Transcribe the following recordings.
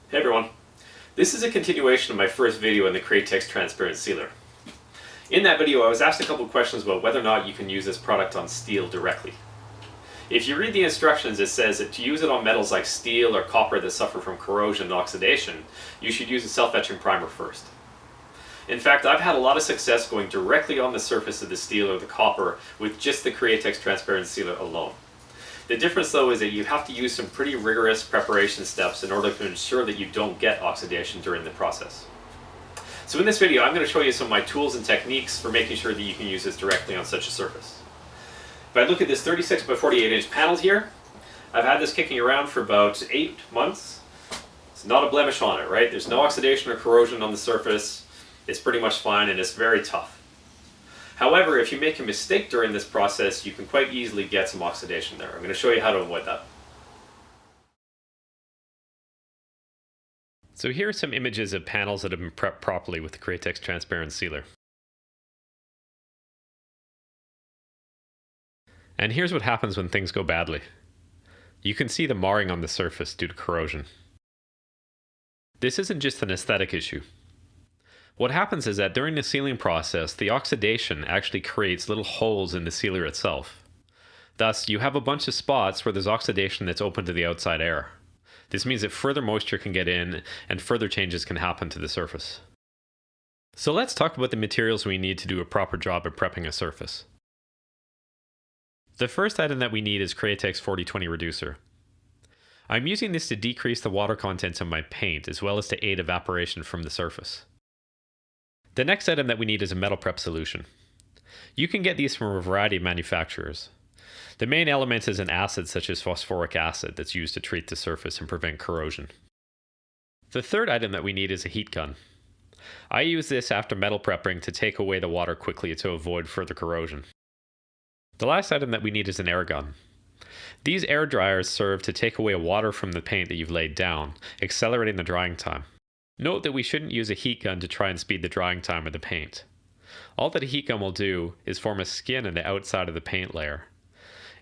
Hey everyone, this is a continuation of my first video on the Createx transparent sealer. In that video I was asked a couple of questions about whether or not you can use this product on steel directly. If you read the instructions, it says that to use it on metals like steel or copper that suffer from corrosion and oxidation, you should use a self-etching primer first. In fact, I've had a lot of success going directly on the surface of the steel or the copper with just the Createx transparent sealer alone. The difference though is that you have to use some pretty rigorous preparation steps in order to ensure that you don't get oxidation during the process. So in this video I'm going to show you some of my tools and techniques for making sure that you can use this directly on such a surface. If I look at this 36 by 48 inch panel here, I've had this kicking around for about 8 months. It's not a blemish on it, right? There's no oxidation or corrosion on the surface. It's pretty much fine and it's very tough. However, if you make a mistake during this process, you can quite easily get some oxidation there. I'm going to show you how to avoid that. So here are some images of panels that have been prepped properly with the Createx transparent sealer. And here's what happens when things go badly. You can see the marring on the surface due to corrosion. This isn't just an aesthetic issue. What happens is that during the sealing process, the oxidation actually creates little holes in the sealer itself. Thus, you have a bunch of spots where there's oxidation that's open to the outside air. This means that further moisture can get in and further changes can happen to the surface. So let's talk about the materials we need to do a proper job of prepping a surface. The first item that we need is Createx 4020 reducer. I'm using this to decrease the water content of my paint as well as to aid evaporation from the surface. The next item that we need is a metal prep solution. You can get these from a variety of manufacturers. The main element is an acid such as phosphoric acid that's used to treat the surface and prevent corrosion. The third item that we need is a heat gun. I use this after metal prepping to take away the water quickly to avoid further corrosion. The last item that we need is an air gun. These air dryers serve to take away water from the paint that you've laid down, accelerating the drying time. Note that we shouldn't use a heat gun to try and speed the drying time of the paint. All that a heat gun will do is form a skin on the outside of the paint layer.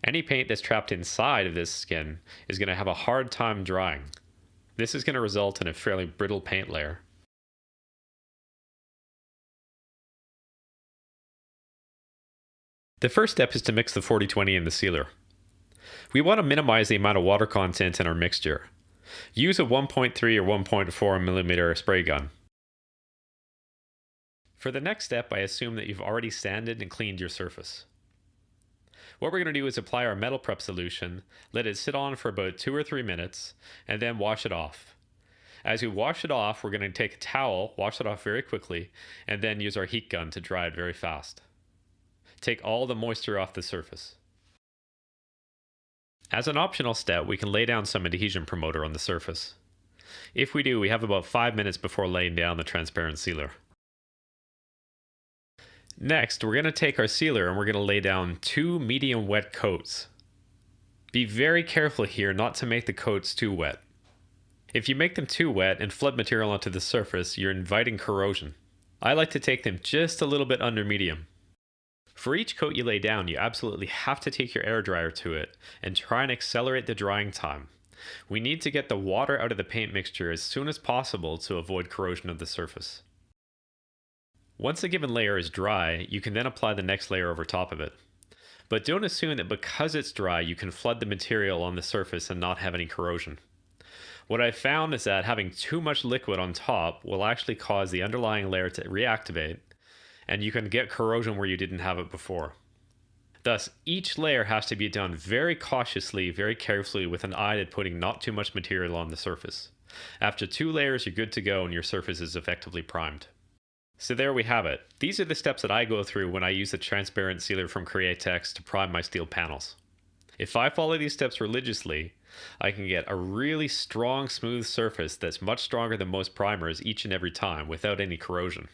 Any paint that's trapped inside of this skin is going to have a hard time drying. This is going to result in a fairly brittle paint layer. The first step is to mix the 4020 in the sealer. We want to minimize the amount of water content in our mixture. Use a 1.3 or 1.4 millimeter spray gun. For the next step, I assume that you've already sanded and cleaned your surface. What we're going to do is apply our metal prep solution, let it sit on for about 2 or 3 minutes, and then wash it off. As we wash it off, we're going to take a towel, wash it off very quickly, and then use our heat gun to dry it very fast. Take all the moisture off the surface. As an optional step, we can lay down some adhesion promoter on the surface. If we do, we have about 5 minutes before laying down the transparent sealer. Next, we're going to take our sealer and we're going to lay down 2 medium wet coats. Be very careful here not to make the coats too wet. If you make them too wet and flood material onto the surface, you're inviting corrosion. I like to take them just a little bit under medium. For each coat you lay down, you absolutely have to take your air dryer to it and try and accelerate the drying time. We need to get the water out of the paint mixture as soon as possible to avoid corrosion of the surface. Once a given layer is dry, you can then apply the next layer over top of it. But don't assume that because it's dry, you can flood the material on the surface and not have any corrosion. What I've found is that having too much liquid on top will actually cause the underlying layer to reactivate, and you can get corrosion where you didn't have it before. Thus, each layer has to be done very cautiously, very carefully, with an eye to putting not too much material on the surface. After 2 layers, you're good to go and your surface is effectively primed. So there we have it. These are the steps that I go through when I use the transparent sealer from Createx to prime my steel panels. If I follow these steps religiously, I can get a really strong, smooth surface that's much stronger than most primers each and every time without any corrosion.